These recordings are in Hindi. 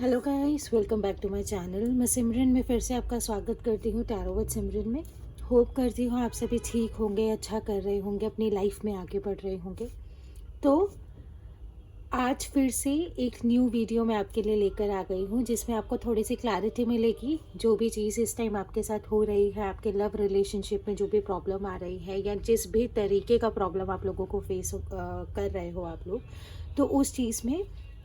Hello guys, welcome back to my channel. मैं सिमरन में फिर से आपका स्वागत करती हूँ टैरो विद सिमरन में। होप करती हूँ आप सभी ठीक होंगे, अच्छा कर रहे होंगे, अपनी लाइफ में आगे बढ़ रहे होंगे। तो आज फिर से एक न्यू वीडियो मैं आपके लिए लेकर आ गई हूँ, जिसमें आपको थोड़ी सी क्लैरिटी मिलेगी। जो भी चीज़ इस टाइम आपके साथ हो रही है, आपके लव रिलेशनशिप में जो भी प्रॉब्लम आ रही है, या जिस भी तरीके का प्रॉब्लम आप लोगों को फेस कर रहे हो आप लोग, तो उस चीज़ में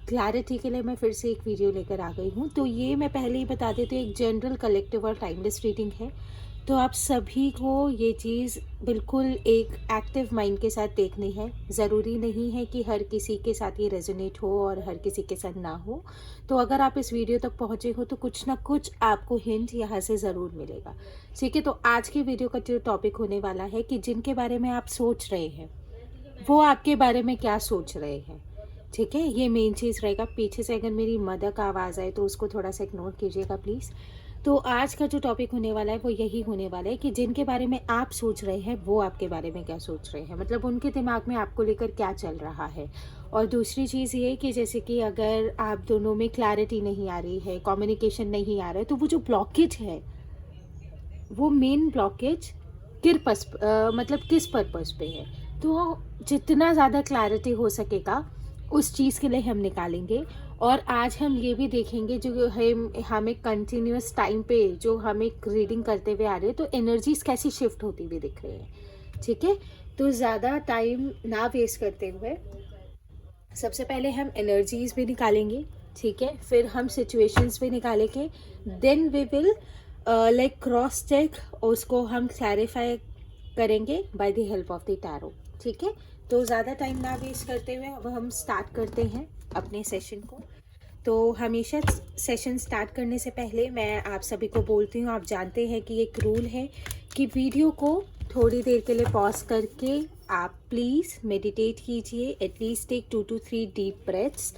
क्लैरिटी के लिए मैं फिर से एक वीडियो लेकर आ गई हूँ। तो ये मैं पहले ही बता देती हूँ, एक जनरल, कलेक्टिव और टाइमलेस रीडिंग है। तो आप सभी को ये चीज़ बिल्कुल एक एक्टिव माइंड के साथ देखनी है। ज़रूरी नहीं है कि हर किसी के साथ ये रेजोनेट हो और हर किसी के साथ ना हो। तो अगर आप इस वीडियो तक पहुँचे हो तो कुछ ना कुछ आपको हिंट यहाँ से ज़रूर मिलेगा। ठीक है, तो आज की वीडियो का जो टॉपिक होने वाला है कि जिनके बारे में आप सोच रहे हैं वो आपके बारे में क्या सोच रहे हैं। ठीक है, ये मेन चीज़ रहेगा। पीछे से अगर मेरी मदर का आवाज़ आए तो उसको थोड़ा सा इग्नोर कीजिएगा प्लीज़। तो आज का जो टॉपिक होने वाला है वो यही होने वाला है कि जिनके बारे में आप सोच रहे हैं वो आपके बारे में क्या सोच रहे हैं, मतलब उनके दिमाग में आपको लेकर क्या चल रहा है। और दूसरी चीज़ ये कि जैसे कि अगर आप दोनों में क्लैरिटी नहीं आ रही है, कम्युनिकेशन नहीं आ रहा है, तो वो जो ब्लॉकेज है, वो मेन ब्लॉकेज मतलब किस पर्पस पे है। तो जितना ज़्यादा क्लैरिटी हो सकेगा उस चीज़ के लिए हम निकालेंगे। और आज हम ये भी देखेंगे, जो हमें कंटिन्यूस टाइम पे जो हम एक रीडिंग करते हुए आ रहे हैं, तो एनर्जीज कैसी शिफ्ट होती हुई दिख रही है। ठीक है, तो ज़्यादा टाइम ना वेस्ट करते हुए सबसे पहले हम एनर्जीज भी निकालेंगे। ठीक है, फिर हम सिचुएशंस भी निकालेंगे। Then we will like cross check, उसको हम क्लैरिफाई करेंगे by the help of the tarot. ठीक है, तो ज़्यादा टाइम ना वेस्ट करते हुए अब हम स्टार्ट करते हैं अपने सेशन को। तो हमेशा सेशन स्टार्ट करने से पहले मैं आप सभी को बोलती हूँ, आप जानते हैं कि एक रूल है कि वीडियो को थोड़ी देर के लिए पॉज करके आप प्लीज़ मेडिटेट कीजिए। At least take 2 to 3 deep breaths,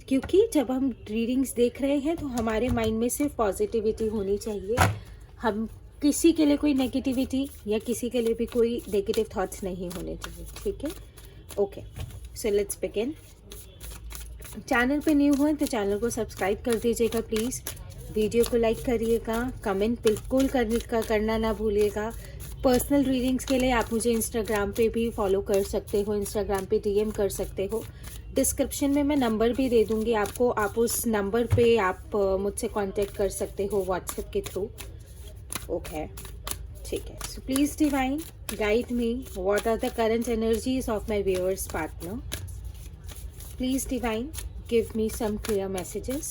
क्योंकि जब हम रीडिंग्स देख रहे हैं तो हमारे माइंड में सिर्फ पॉजिटिविटी होनी चाहिए। हम किसी के लिए कोई नेगेटिविटी या किसी के लिए भी कोई नेगेटिव थॉट्स नहीं होने चाहिए। ठीक है, okay, so let's begin. Channel पे न्यू हो तो चैनल को सब्सक्राइब कर दीजिएगा प्लीज़। वीडियो को लाइक करिएगा, कमेंट बिल्कुल करना ना भूलिएगा। पर्सनल रीडिंग्स के लिए आप मुझे इंस्टाग्राम पे भी फॉलो कर सकते हो, इंस्टाग्राम पे डीएम कर सकते हो। डिस्क्रिप्शन में मैं नंबर भी दे दूँगी आपको, आप उस नंबर पे आप मुझसे कांटेक्ट कर सकते हो व्हाट्सएप के थ्रू। ओके, ठीक है। So please divine guide me, what are the current energies of my viewers partner. Please divine, give me some clear messages.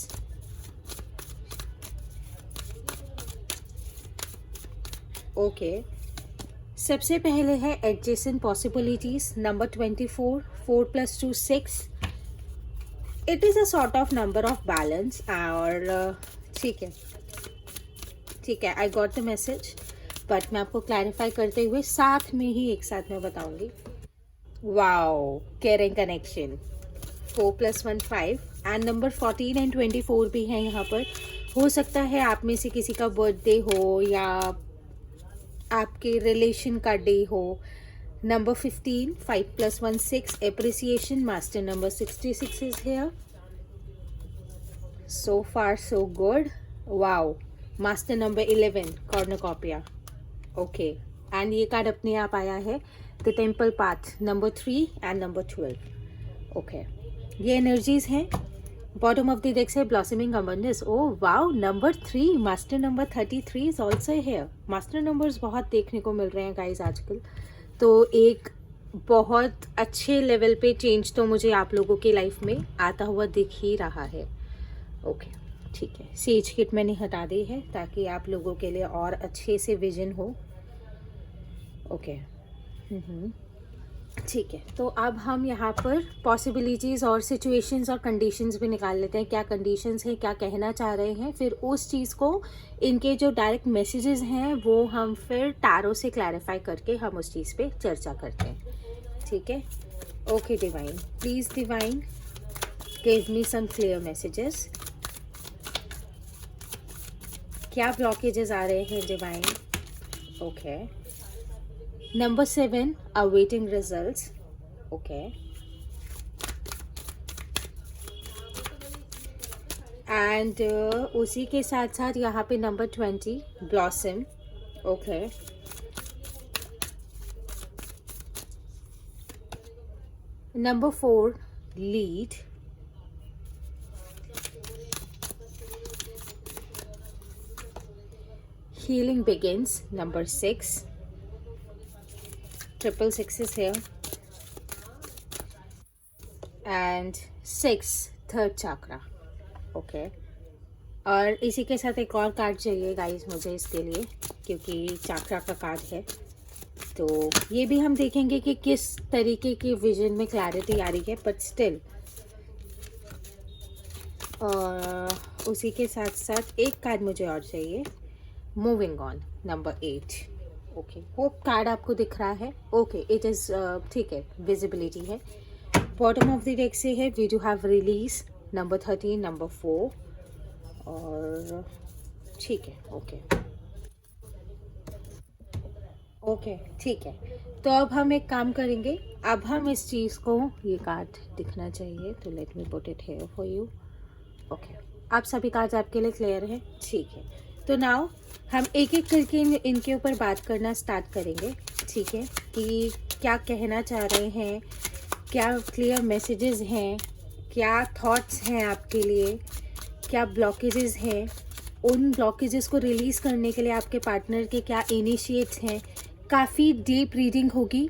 Okay. सबसे पहले है adjacent possibilities number 24, 4 + 2 6. It is a sort of number of balance और ठीक है, ठीक है, I got the message, but मैं आपको क्लैरिफाई करते हुए साथ में ही एक साथ मैं बताऊंगी। Wow, caring connection, 4 + 1 5 and number 14 and 24 भी है यहाँ पर। हो सकता है आप में से किसी का बर्थडे हो या आपके रिलेशन का डे हो। Number 15, 5 + 1 6, appreciation, master number 66 is here. So far so good, wow. Master number 11, cornucopia. Okay, and ये कार्ड अपने आप आया है, the temple path, number 3 and number 12। Okay, ये एनर्जीज हैं। बॉटम ऑफ द डेक से blossoming abundance. Oh wow, number 3, master number 33 is also here. Master numbers बहुत देखने को मिल रहे हैं गाइज आजकल। तो एक बहुत अच्छे लेवल पे चेंज तो मुझे आप लोगों की लाइफ में आता हुआ दिख ही रहा है। ओके, ठीक है, सेज किट मैंने हटा दी है ताकि आप लोगों के लिए और अच्छे से विजन हो। ओके, ठीक है, तो अब हम यहाँ पर पॉसिबिलिटीज़ और सिचुएशंस और कंडीशंस भी निकाल लेते हैं। क्या कंडीशंस हैं, क्या कहना चाह रहे हैं, फिर उस चीज़ को, इनके जो डायरेक्ट मैसेजेस हैं वो हम फिर टैरो से क्लैरिफाई करके हम उस चीज़ पे चर्चा करते हैं। ठीक है, okay divine, please divine give me some clear messages. क्या ब्लॉकेजेस आ रहे हैं divine? Okay, number 7, awaiting results. Okay. And उसी के साथ साथ यहाँ पे number 20 blossom. Okay. Number 4 lead. Healing begins. Number 6. Triple 6 is here. And 6 third chakra. Okay. और इसी के साथ एक और कार्ड चाहिए गाइस मुझे इसके लिए, क्योंकि चाक्रा का कार्ड है. तो ये भी हम देखेंगे कि किस तरीके की विजन में क्लैरिटी आ रही है. बट स्टिल उसी के साथ साथ एक कार्ड मुझे और चाहिए. Moving on. Number 8. Okay. Hope card आपको दिख रहा है. ओके. इट इज़ ठीक है, विजिबिलिटी है. बॉटम ऑफ द डेक से है we do have release. Number 13, number 4 और ठीक है. ओके. ओके ठीक है. तो अब हम एक काम करेंगे. अब हम इस चीज़ को, ये कार्ड दिखना चाहिए तो let me put it here for you. Okay. आप सभी कार्ड्स आपके लिए क्लियर है. ठीक है. तो नाउ हम एक एक करके इनके ऊपर बात करना स्टार्ट करेंगे. ठीक है, कि क्या कहना चाह रहे हैं, क्या क्लियर मैसेजेस हैं, क्या थॉट्स हैं आपके लिए, क्या ब्लॉकेजेस हैं, उन ब्लॉकेजेस को रिलीज़ करने के लिए आपके पार्टनर के क्या इनिशिएट्स हैं. काफ़ी डीप रीडिंग होगी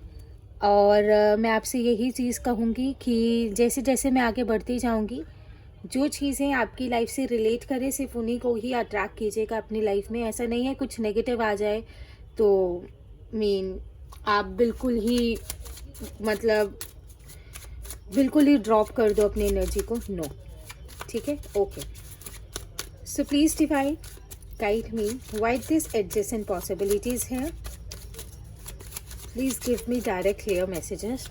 और मैं आपसे यही चीज़ कहूँगी कि जैसे जैसे मैं आगे बढ़ती जाऊँगी, जो चीज़ें आपकी लाइफ से रिलेट करें सिर्फ उन्हीं को ही अट्रैक्ट कीजिएगा अपनी लाइफ में. ऐसा नहीं है कुछ नेगेटिव आ जाए तो आप बिल्कुल ही मतलब बिल्कुल ही ड्रॉप कर दो अपनी एनर्जी को. नो. ठीक है. Okay. So please divine guide me why this adjacent possibilities हैं. Please give me direct clear messages.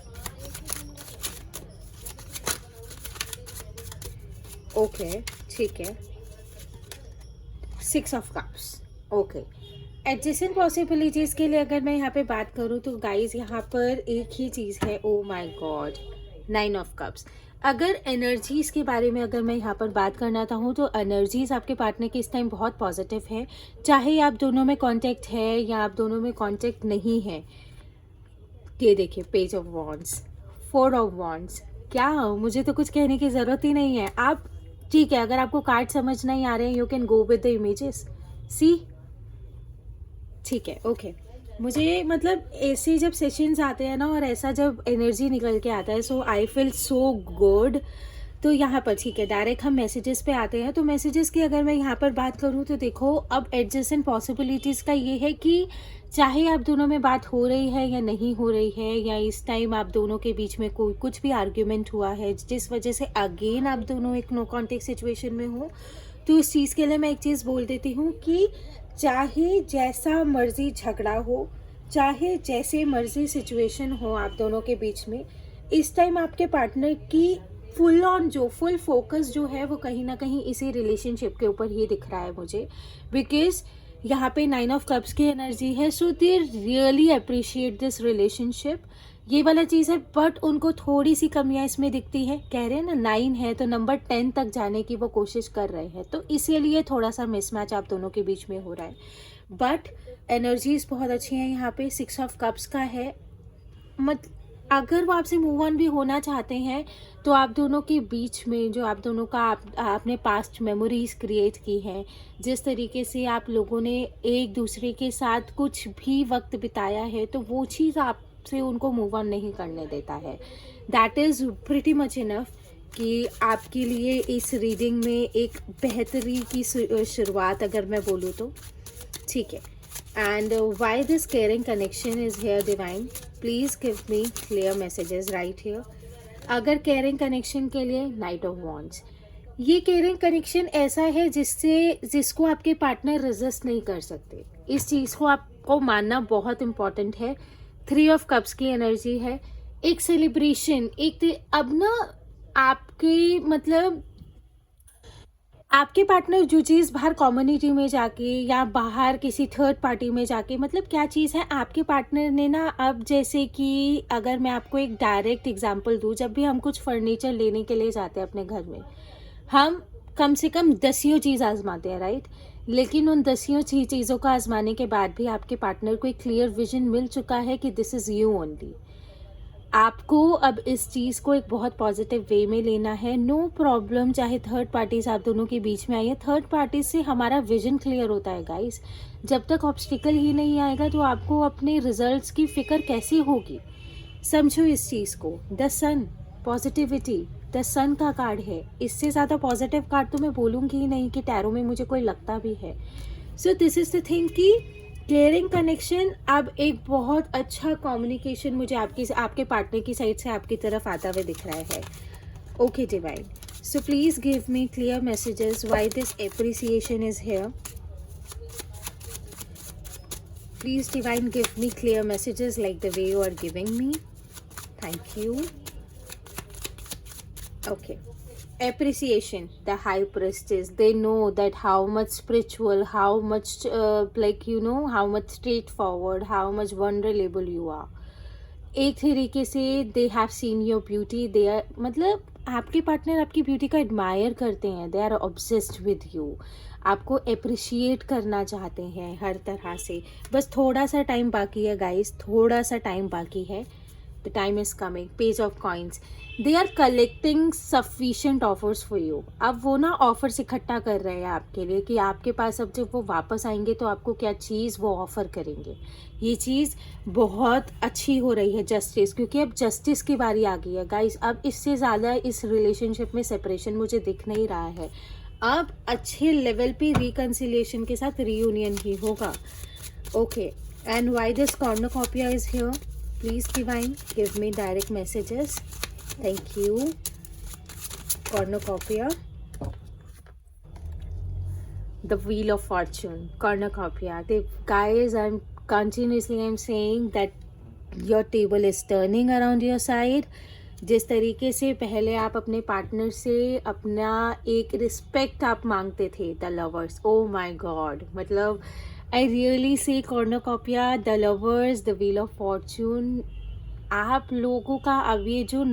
Okay. ठीक है. 6 of cups. Okay. Adjacent possibilities के लिए अगर मैं यहाँ पे बात करूँ तो गाइस यहाँ पर एक ही चीज़ है. ओ माय गॉड. 9 of cups. अगर एनर्जीज़ के बारे में अगर मैं यहाँ पर बात करना चाहूँ तो एनर्जीज़ आपके पार्टनर की इस टाइम बहुत पॉजिटिव है. चाहे आप दोनों में कांटेक्ट है या आप दोनों में कांटेक्ट नहीं है. ये देखिए, page of wands, 4 of wands. क्या मुझे तो कुछ कहने की ज़रूरत ही नहीं है. आप ठीक है, अगर आपको कार्ड समझ नहीं आ रहे हैं you can go with the images. See. ठीक है. ओके. मुझे मतलब ऐसे जब सेशंस आते हैं ना और ऐसा जब एनर्जी निकल के आता है so I feel so good. तो यहाँ पर ठीक है, डायरेक्ट हम मैसेजेस पे आते हैं. तो मैसेजेस की अगर मैं यहाँ पर बात करूँ तो देखो, अब एडजेसेंट पॉसिबिलिटीज़ का ये है कि चाहे आप दोनों में बात हो रही है या नहीं हो रही है, या इस टाइम आप दोनों के बीच में कोई कुछ भी आर्ग्यूमेंट हुआ है जिस वजह से अगेन आप दोनों एक नो कॉन्टेक्ट सिचुएशन में हो, तो इस चीज़ के लिए मैं एक चीज़ बोल देती हूँ कि चाहे जैसा मर्जी झगड़ा हो, चाहे जैसे मर्जी सिचुएशन हो आप दोनों के बीच में, इस टाइम आपके पार्टनर की फुल फोकस जो है वो कहीं ना कहीं इसी रिलेशनशिप के ऊपर ही दिख रहा है मुझे. बिकॉज यहाँ पे 9 ऑफ कप्स की एनर्जी है. So they really appreciate this relationship. ये वाला चीज़ है. बट उनको थोड़ी सी कमियाँ इसमें दिखती है. कह रहे हैं ना 9 है तो नंबर 10 तक जाने की वो कोशिश कर रहे हैं, तो इसीलिए थोड़ा सा मिसमैच आप दोनों के बीच में हो रहा है. बट एनर्जीज बहुत अच्छी हैं यहाँ पे. 6 ऑफ कप्स का है. अगर वो आपसे मूव ऑन भी होना चाहते हैं तो आप दोनों के बीच में जो आप दोनों का आपने पास्ट मेमोरीज़ क्रिएट की हैं, जिस तरीके से आप लोगों ने एक दूसरे के साथ कुछ भी वक्त बिताया है, तो वो चीज़ आपसे उनको मूव ऑन नहीं करने देता है. That is pretty much enough कि आपके लिए इस रीडिंग में एक बेहतरी की शुरुआत अगर मैं बोलूँ तो. ठीक है. And why this caring connection is here divine? Please give me clear messages right here. अगर caring connection के लिए Knight of Wands. ये caring connection ऐसा है जिसको आपके पार्टनर रेजिस्ट नहीं कर सकते. इस चीज़ को आपको मानना बहुत इम्पॉर्टेंट है. 3 ऑफ कप्स की एनर्जी है. एक सेलिब्रेशन, अब ना आपके मतलब आपके पार्टनर जो चीज़ बाहर कम्युनिटी में जाके या बाहर किसी थर्ड पार्टी में जाके, मतलब क्या चीज़ है, आपके पार्टनर ने ना, अब जैसे कि अगर मैं आपको एक डायरेक्ट एग्जांपल दूँ, जब भी हम कुछ फर्नीचर लेने के लिए जाते हैं अपने घर में, हम कम से कम 10 चीज़ आजमाते हैं, राइट? लेकिन उन 10 चीज़ों को आजमाने के बाद भी आपके पार्टनर को एक क्लियर विजन मिल चुका है कि दिस इज़ यू ओनली। आपको अब इस चीज़ को एक बहुत पॉजिटिव वे में लेना है। नो प्रॉब्लम, चाहे थर्ड पार्टीज आप दोनों के बीच में आई है, थर्ड पार्टी से हमारा विजन क्लियर होता है गाइस। जब तक ऑब्स्टिकल ही नहीं आएगा तो आपको अपने रिजल्ट्स की फिक्र कैसी होगी? समझो इस चीज़ को। द सन, पॉजिटिविटी, द सन का कार्ड है। इससे ज़्यादा पॉजिटिव कार्ड तो मैं बोलूँगी ही नहीं कि टैरो में मुझे कोई लगता भी है। So this is the thing कि क्लियरिंग कनेक्शन, अब एक बहुत अच्छा कम्युनिकेशन मुझे आपके पार्टनर की साइड से आपकी तरफ आता हुआ दिख रहा है। Okay divine, so please give me clear messages why this appreciation is here. Please divine give me clear messages like the way you are giving me. Thank you. Okay. Appreciation, the high priestess, they know that how much spiritual, how much how much straightforward, how much vulnerable you are. एक तरीके से they have seen your beauty, they are मतलब आपके पार्टनर आपकी ब्यूटी का एडमायर करते हैं, they are obsessed with you, आपको अप्रिशिएट करना चाहते हैं हर तरह से। बस थोड़ा सा टाइम बाकी है गाइस, थोड़ा सा टाइम बाकी है। The time is coming. Page of coins, they are collecting sufficient offers for you. अब वो ना ऑफर्स इकट्ठा कर रहे हैं आपके लिए कि आपके पास अब जब वो वापस आएंगे तो आपको क्या चीज़ वो ऑफ़र करेंगे। ये चीज़ बहुत अच्छी हो रही है जस्टिस, क्योंकि अब जस्टिस की बारी आ गई है गाइस। अब इससे ज़्यादा इस रिलेशनशिप में सेपरेशन मुझे दिख नहीं रहा है। अब अच्छे लेवल पे रिकन्सिलिएशन के साथ रीयूनियन ही होगा। Okay, and why this cornucopia is here? Please divine give me direct messages. Thank you. Cornucopia, the wheel of fortune, cornucopia. The guys, I'm saying that your table is turning around your side. जिस तरीके से पहले आप अपने पार्टनर से अपना एक रिस्पेक्ट आप मांगते थे, the lovers, oh my god, मतलब I really say cornucopia, the lovers, the wheel of fortune, आप लोगों का अब ये जो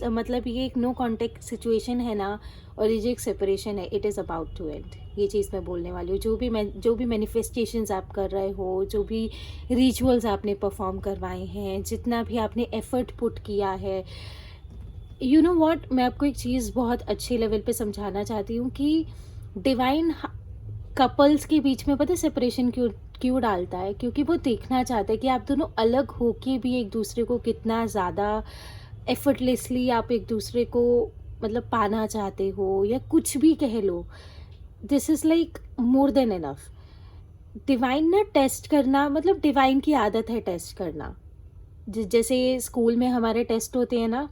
मतलब ये एक नो कॉन्टेक्ट सिचुएशन है ना, और ये जो एक सेपरेशन है, it is about to end. ये चीज़ मैं बोलने वाली हूँ। जो भी मैनिफेस्टेशंस आप कर रहे हो, जो भी रिचुअल्स आपने परफॉर्म करवाए हैं, जितना भी आपने एफर्ट पुट किया है, यू नो व्हाट, मैं आपको एक चीज़ बहुत अच्छे लेवल पे समझाना चाहती हूँ कि डिवाइन कपल्स के बीच में पता है सेपरेशन क्यों डालता है? क्योंकि वो देखना चाहता है कि आप दोनों अलग होके भी एक दूसरे को कितना ज़्यादा एफर्टलेसली आप एक दूसरे को मतलब पाना चाहते हो, या कुछ भी कह लो। This is like more than enough. Divine ना टेस्ट करना, मतलब डिवाइन की आदत है टेस्ट करना। जैसे स्कूल में हमारे टेस्ट होते हैं ना,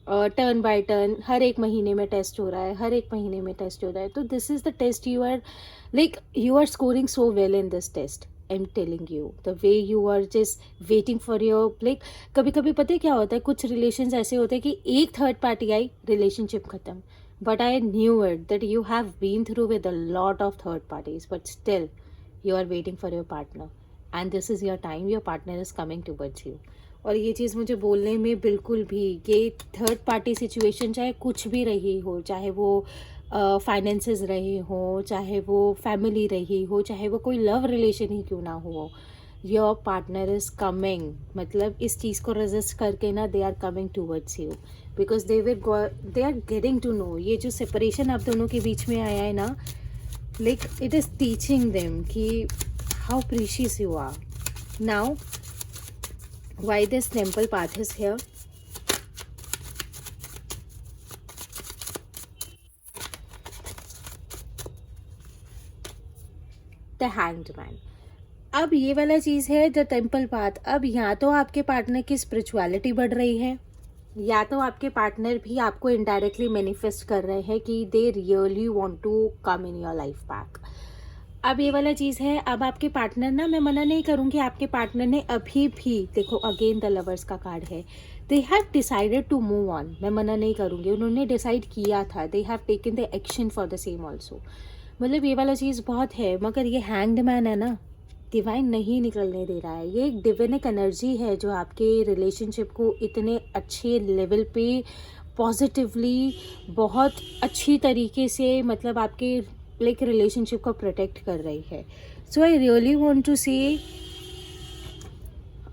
टर्न बाय टर्न, हर एक महीने में टेस्ट हो रहा है, हर एक महीने में टेस्ट हो रहा है। तो this is the test, you are scoring so well in this test. I am telling you the way you are just waiting for your कभी कभी पता है क्या होता है, कुछ रिलेशंस ऐसे होते हैं कि एक थर्ड पार्टी आई, रिलेशनशिप खत्म। But I knew it that you have been through with a lot of third parties, but still you are waiting for your partner, and this is your time, your partner is coming towards you. और ये चीज़ मुझे बोलने में बिल्कुल भी, ये थर्ड पार्टी सिचुएशन चाहे कुछ भी रही हो, चाहे वो फाइनेंसेस रहे हो, चाहे वो फैमिली रही हो, चाहे वो कोई लव रिलेशन ही क्यों ना हो, योर पार्टनर इज़ कमिंग, मतलब इस चीज़ को रेजिस्ट करके ना, they are coming towards you, because they are getting to know. ये जो सेपरेशन आप दोनों के बीच में आया है ना, like it is teaching them कि how precious you are. Now why this temple path is here? The hanged man. अब ये वाला चीज़ है द टेम्पल पाथ। अब या तो आपके पार्टनर की स्पिरिचुअलिटी बढ़ रही है, या तो आपके पार्टनर भी आपको इनडायरेक्टली मैनिफेस्ट कर रहे हैं कि they really want to come in your life back. अब ये वाला चीज़ है, अब आपके पार्टनर ना, मैं मना नहीं करूँगी, आपके पार्टनर ने अभी भी, देखो अगेन द लवर्स का कार्ड है, they have decided to move on. मैं मना नहीं करूँगी, उन्होंने डिसाइड किया था, they have taken the action for the same also. मतलब ये वाला चीज़ बहुत है, मगर ये हैंग्ड मैन है ना, डिवाइन नहीं निकलने दे रहा है। ये एक डिविनिक एनर्जी है जो आपके रिलेशनशिप को इतने अच्छे लेवल पे पॉजिटिवली, बहुत अच्छी तरीके से मतलब आपके लाइक रिलेशनशिप को प्रोटेक्ट कर रही है. So I really want to say,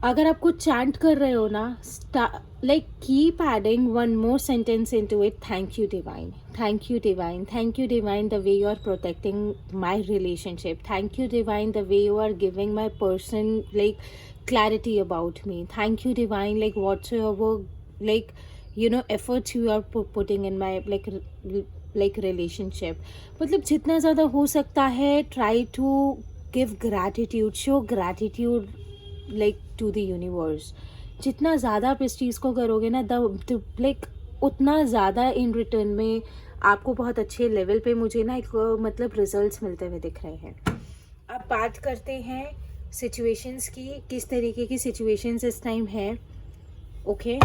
अगर आप कुछ चैंट कर रहे हो ना, like keep adding one more sentence into it. Thank you divine, thank you divine, thank you divine the way you are protecting my relationship. Thank you divine the way you are giving my person like clarity about me. Thank you divine, like whatsoever like efforts you are putting in my like relationship. मतलब जितना ज़्यादा हो सकता है try to give gratitude, show gratitude like to the universe. जितना ज़्यादा आप इस चीज़ को करोगे ना like उतना ज़्यादा in return में आपको बहुत अच्छे लेवल पे मुझे ना एक मतलब रिजल्ट्स मिलते हुए दिख रहे हैं. अब बात करते हैं सिचुएशंस की, किस तरीके की सिचुएशंस इस टाइम है. ओके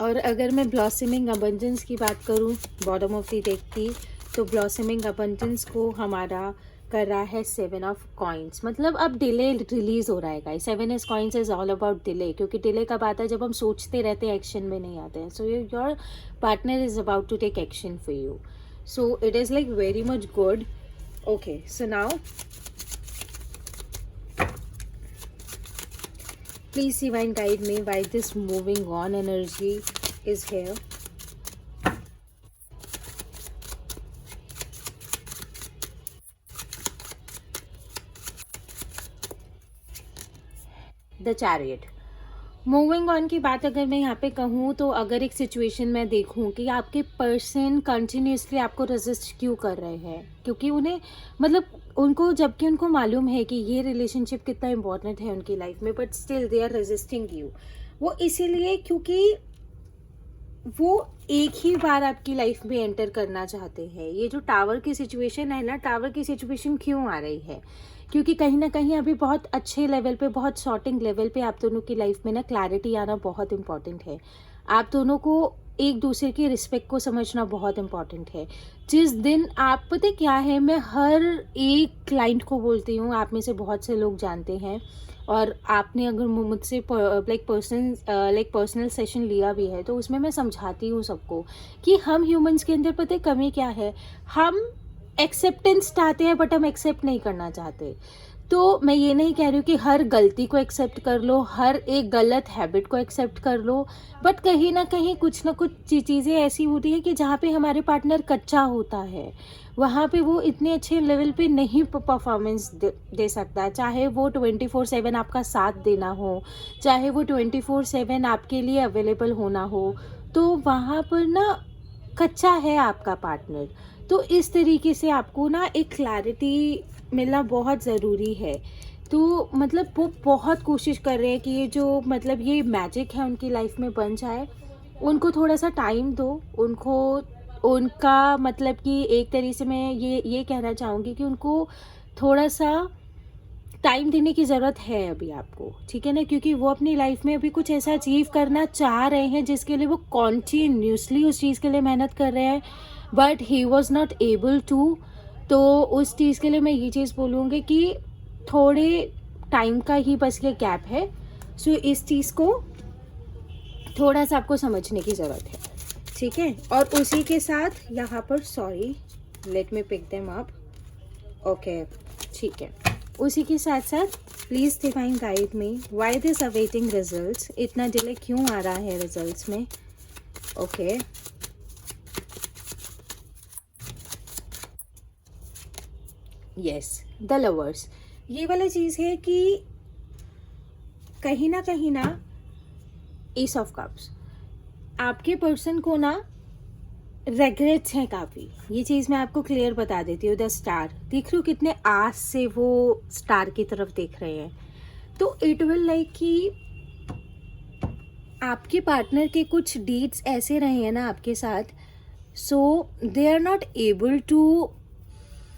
और अगर मैं ब्लॉसमिंग अबंडेंस की बात करूं बॉटम ऑफ द डेक की, तो ब्लॉसमिंग अबंडेंस को हमारा कर रहा है 7 ऑफ कॉइन्स. मतलब अब डिले रिलीज हो रहा है guys. 7 of coins is all about delay, क्योंकि डिले कब आता है, जब हम सोचते रहते हैं, एक्शन में नहीं आते हैं. So your partner is about to take action for you. So it is like very much good. Okay so now please divine guide me why this moving on energy is here. The Chariot. Moving on की बात अगर मैं यहाँ पे कहूँ तो अगर एक सिचुएशन में देखूँ कि आपके पर्सन कंटिन्यूसली आपको रेजिस्ट क्यों कर रहे हैं, क्योंकि उन्हें मतलब उनको, जबकि उनको मालूम है कि ये रिलेशनशिप कितना इम्पोर्टेंट है उनकी लाइफ में, but still they are resisting you. वो इसीलिए क्योंकि वो एक ही बार आपकी लाइफ में एंटर करना चाहते हैं. ये जो टावर की सिचुएशन है ना, टावर की सिचुएशन क्यों आ रही है, क्योंकि कहीं ना कहीं अभी बहुत अच्छे लेवल पे, बहुत शॉर्टिंग लेवल पे आप दोनों की लाइफ में ना क्लैरिटी आना बहुत इंपॉर्टेंट है. आप दोनों को एक दूसरे की रिस्पेक्ट को समझना बहुत इंपॉर्टेंट है. जिस दिन आप, पता क्या है, मैं हर एक क्लाइंट को बोलती हूँ, आप में से बहुत से लोग जानते हैं, और आपने अगर मुझसे पर्सनल सेशन लिया भी है तो उसमें मैं समझाती हूँ सबको कि हम ह्यूमंस के अंदर पता है कमी क्या है. हम एक्सेप्टेंस चाहते हैं बट हम एक्सेप्ट नहीं करना चाहते. तो मैं ये नहीं कह रही हूँ कि हर गलती को एक्सेप्ट कर लो, हर एक गलत हैबिट को एक्सेप्ट कर लो, बट कहीं ना कहीं कुछ ना कुछ चीज़ें ऐसी होती हैं कि जहाँ पे हमारे पार्टनर कच्चा होता है, वहाँ पे वो इतने अच्छे लेवल पे नहीं परफॉर्मेंस दे सकता. चाहे वो 24/7 आपका साथ देना हो, चाहे वो 24/7 आपके लिए अवेलेबल होना हो, तो वहाँ पर ना कच्चा है आपका पार्टनर. तो इस तरीके से आपको ना एक क्लैरिटी मिलना बहुत ज़रूरी है. तो मतलब वो बहुत कोशिश कर रहे हैं कि ये जो मतलब ये मैजिक है उनकी लाइफ में बन जाए. उनको थोड़ा सा टाइम दो, उनको उनका मतलब कि एक तरीके से मैं ये कहना चाहूँगी कि उनको थोड़ा सा टाइम देने की ज़रूरत है अभी आपको, ठीक है ना, क्योंकि वो अपनी लाइफ में अभी कुछ ऐसा अचीव करना चाह रहे हैं जिसके लिए वो कॉन्टीन्यूसली उस चीज़ के लिए मेहनत कर रहे हैं, but he was not able to. तो उस चीज़ के लिए मैं ये चीज़ बोलूँगी कि थोड़े टाइम का ही बस ये गैप है. सो इस चीज़ को थोड़ा सा आपको समझने की ज़रूरत है, ठीक है. और उसी के साथ यहाँ पर, sorry, let me pick them up. Okay, ठीक है. उसी के साथ साथ please divine guide me why this awaiting results, इतना डिले क्यों आ रहा है रिजल्ट्स में. Okay yes, the lovers. ये वाला चीज़ है कि कहीं ना एस ऑफ कप्स, आपके पर्सन को ना रेग्रेट्स हैं काफ़ी. ये चीज़ मैं आपको क्लियर बता देती हूँ. द स्टार देख रही हूँ, कितने आस से वो स्टार की तरफ देख रहे हैं. तो इट विल लाइक कि आपके पार्टनर के कुछ डीड्स ऐसे रहे हैं ना आपके साथ, so they are not able to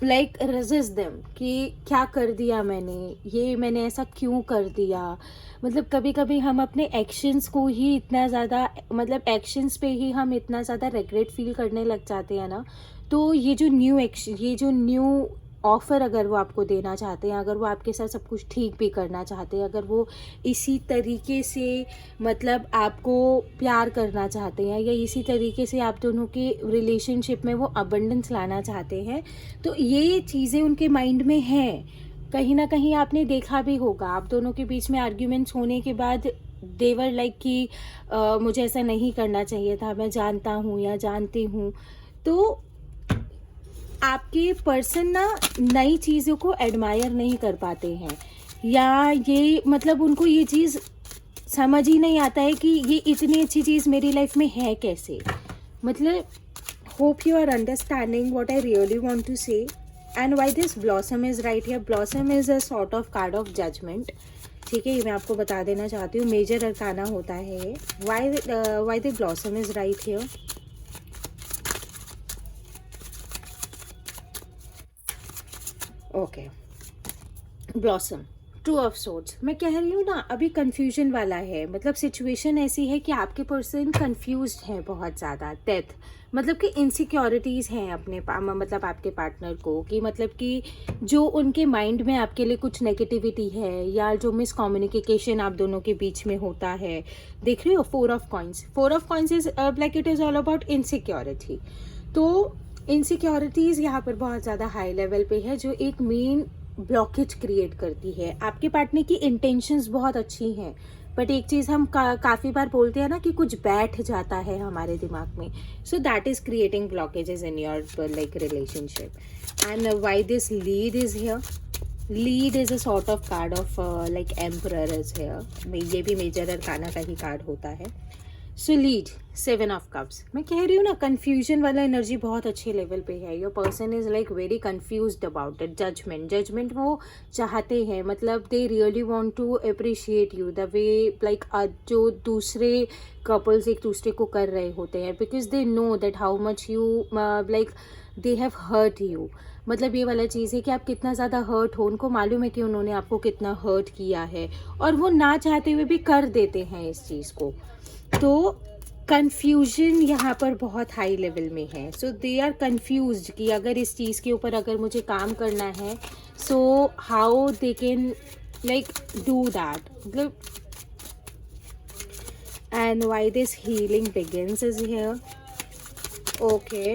like resist them कि क्या कर दिया मैंने, ये मैंने ऐसा क्यों कर दिया. मतलब कभी कभी हम अपने एक्शंस को ही इतना ज़्यादा, मतलब एक्शंस पे ही हम इतना ज़्यादा रिग्रेट फील करने लग जाते हैं ना. तो ये जो न्यू ऑफ़र अगर वो आपको देना चाहते हैं, अगर वो आपके साथ सब कुछ ठीक भी करना चाहते हैं, अगर वो इसी तरीके से मतलब आपको प्यार करना चाहते हैं, या इसी तरीके से आप दोनों के रिलेशनशिप में वो अबंडेंस लाना चाहते हैं, तो ये चीज़ें उनके माइंड में हैं। कहीं ना कहीं आपने देखा भी होगा, आप दोनों के बीच में आर्ग्यूमेंट्स होने के बाद देवर लाइक कि मुझे ऐसा नहीं करना चाहिए था, मैं जानता हूँ या जानती हूँ। तो आपके पर्सन ना नई चीज़ों को एडमायर नहीं कर पाते हैं, या ये मतलब उनको ये चीज़ समझ ही नहीं आता है कि ये इतनी अच्छी चीज़ मेरी लाइफ में है कैसे। मतलब hope you are understanding what I really want to say and why this blossom is right here. Blossom is a sort of card of judgement, ठीक है, ये मैं आपको बता देना चाहती हूँ। मेजर अरकाना होता है ये। Why the blossom is right here. Okay, blossom, two of swords. मैं कह रही हूँ ना, अभी कन्फ्यूजन वाला है। मतलब सिचुएशन ऐसी है कि आपके पर्सन कन्फ्यूज्ड है बहुत ज़्यादा। डेथ मतलब कि इनसिक्योरिटीज़ हैं अपने मतलब आपके पार्टनर को, कि मतलब कि जो उनके माइंड में आपके लिए कुछ नेगेटिविटी है, या जो मिसकम्युनिकेशन आप दोनों के बीच में होता है। देख रहे हो, 4 of coins. 4 of coins is like it is all about insecurity. तो इनसिक्योरिटीज़ यहाँ पर बहुत ज़्यादा हाई लेवल पे है, जो एक मेन ब्लॉकेज क्रिएट करती है। आपके पार्टनर की इंटेंशंस बहुत अच्छी हैं, बट एक चीज़ हम काफ़ी बार बोलते हैं ना कि कुछ बैठ जाता है हमारे दिमाग में। So that is creating blockages in your like relationship. And why this lead is here. Lead is a sort of card of like emperor is here. ये भी मेजर अरकाना का ही कार्ड होता है। सो लीड, 7 ऑफ कप्स। मैं कह रही हूँ ना, कन्फ्यूजन वाला एनर्जी बहुत अच्छे लेवल पे है। Your person is like very confused about it. Judgment वो चाहते हैं, मतलब they really want to appreciate you the way like जो दूसरे कपल्स एक दूसरे को कर रहे होते हैं, because they know that how much you like they have hurt you. मतलब ये वाला चीज़ है कि आप कितना ज़्यादा हर्ट हो, उनको मालूम है कि उन्होंने आपको कितना हर्ट किया है, और वो ना चाहते हुए भी कर देते हैं इस चीज़ को। तो कन्फ्यूजन यहाँ पर बहुत हाई लेवल में है। सो दे आर कन्फ्यूज्ड कि अगर इस चीज़ के ऊपर अगर मुझे काम करना है, so how they can like do that. मतलब and why this healing begins is here. Okay,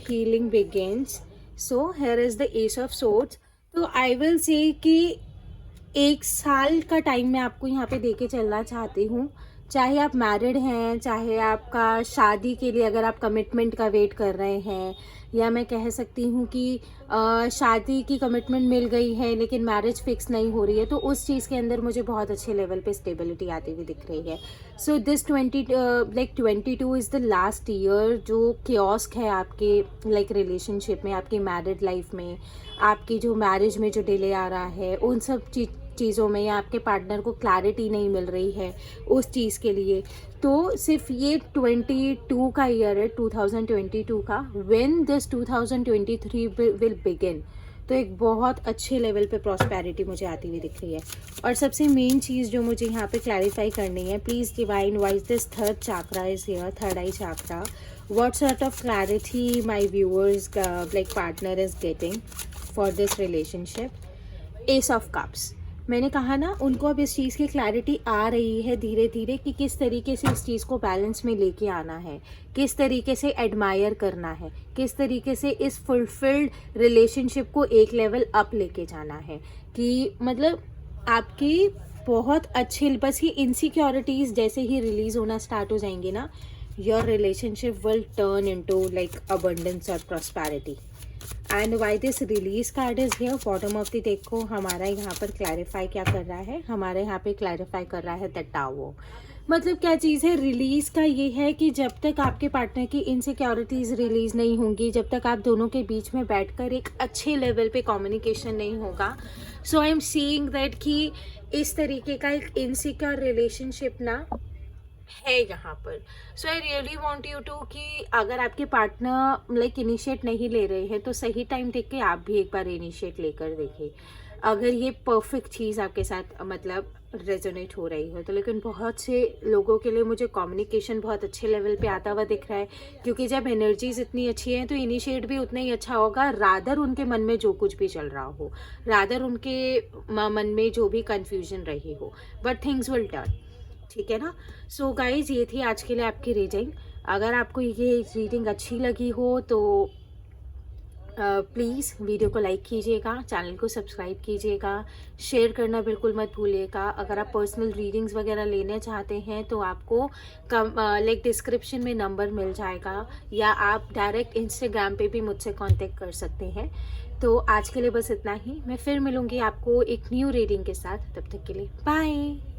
healing begins. So here is the ace of swords. तो आई विल से कि 1 साल का टाइम मैं आपको यहाँ पे देके चलना चाहती हूँ। चाहे आप मैरिड हैं, चाहे आपका शादी के लिए अगर आप कमिटमेंट का वेट कर रहे हैं, या मैं कह सकती हूँ कि शादी की कमिटमेंट मिल गई है लेकिन मैरिज फिक्स नहीं हो रही है, तो उस चीज़ के अंदर मुझे बहुत अच्छे लेवल पे स्टेबिलिटी आती हुई दिख रही है। So this 22 is the last year जो क्योस्क है आपके लाइक रिलेशनशिप में, आपकी मैरिड लाइफ में, आपकी जो मैरिज में जो डिले आ रहा है, उन सब चीज़ों में, या आपके पार्टनर को क्लैरिटी नहीं मिल रही है उस चीज़ के लिए। तो सिर्फ ये 22 का ईयर है, 2022 का। व्हेन दिस 2023 विल बिगिन, तो एक बहुत अच्छे लेवल पे प्रॉस्पेरिटी मुझे आती हुई दिख रही है। और सबसे मेन चीज़ जो मुझे यहाँ पे क्लैरिफाई करनी है, please divine wise this third chakra is here, third I chakra. What sort of clarity my viewers like partner is getting for this relationship. S of cups. मैंने कहा ना, उनको अब इस चीज़ की क्लैरिटी आ रही है धीरे धीरे कि किस तरीके से इस चीज़ को बैलेंस में लेके आना है, किस तरीके से एडमायर करना है, किस तरीके से इस फुलफिल्ड रिलेशनशिप को एक लेवल अप लेके जाना है। कि मतलब आपकी बहुत अच्छे, बस ये इनसिक्योरिटीज़ जैसे ही रिलीज़ होना स्टार्ट हो जाएंगी ना, your relationship will turn into like abundance और prosperity. And why this release card is here, bottom of the deck को हमारा यहाँ पर क्लैरिफाई क्या कर रहा है, हमारे यहाँ पे क्लैरिफाई कर रहा है द टावर। मतलब क्या चीज़ है, रिलीज़ का ये है कि जब तक आपके पार्टनर की इनसिक्योरिटीज़ रिलीज़ नहीं होंगी, जब तक आप दोनों के बीच में बैठकर एक अच्छे लेवल पे कम्युनिकेशन नहीं होगा, सो आई एम सीइंग दैट कि इस तरीके का एक इनसिक्योर रिलेशनशिप ना है यहाँ पर। So I really want you to कि अगर आपके पार्टनर लाइक इनिशिएट नहीं ले रहे हैं, तो सही टाइम देख के आप भी एक बार इनिशिएट लेकर देखिए। अगर ये परफेक्ट चीज़ आपके साथ मतलब रेजोनेट हो रही हो। तो लेकिन बहुत से लोगों के लिए मुझे कम्युनिकेशन बहुत अच्छे लेवल पे आता हुआ दिख रहा है, क्योंकि जब एनर्जीज इतनी अच्छी हैं तो इनिशिएट भी उतना ही अच्छा होगा, रादर उनके मन में जो कुछ भी चल रहा हो, रादर उनके मन में जो भी कन्फ्यूजन रही हो, बट थिंग्स विल टर्न। ठीक है ना। सो गाइज, ये थी आज के लिए आपकी रीडिंग। अगर आपको ये रीडिंग अच्छी लगी हो तो प्लीज़ वीडियो को लाइक कीजिएगा, चैनल को सब्सक्राइब कीजिएगा, शेयर करना बिल्कुल मत भूलिएगा। अगर आप पर्सनल रीडिंग्स वगैरह लेना चाहते हैं तो आपको लाइक डिस्क्रिप्शन में नंबर मिल जाएगा, या आप डायरेक्ट इंस्टाग्राम पे भी मुझसे कांटेक्ट कर सकते हैं। तो आज के लिए बस इतना ही। मैं फिर मिलूँगी आपको एक न्यू रीडिंग के साथ। तब तक के लिए बाय।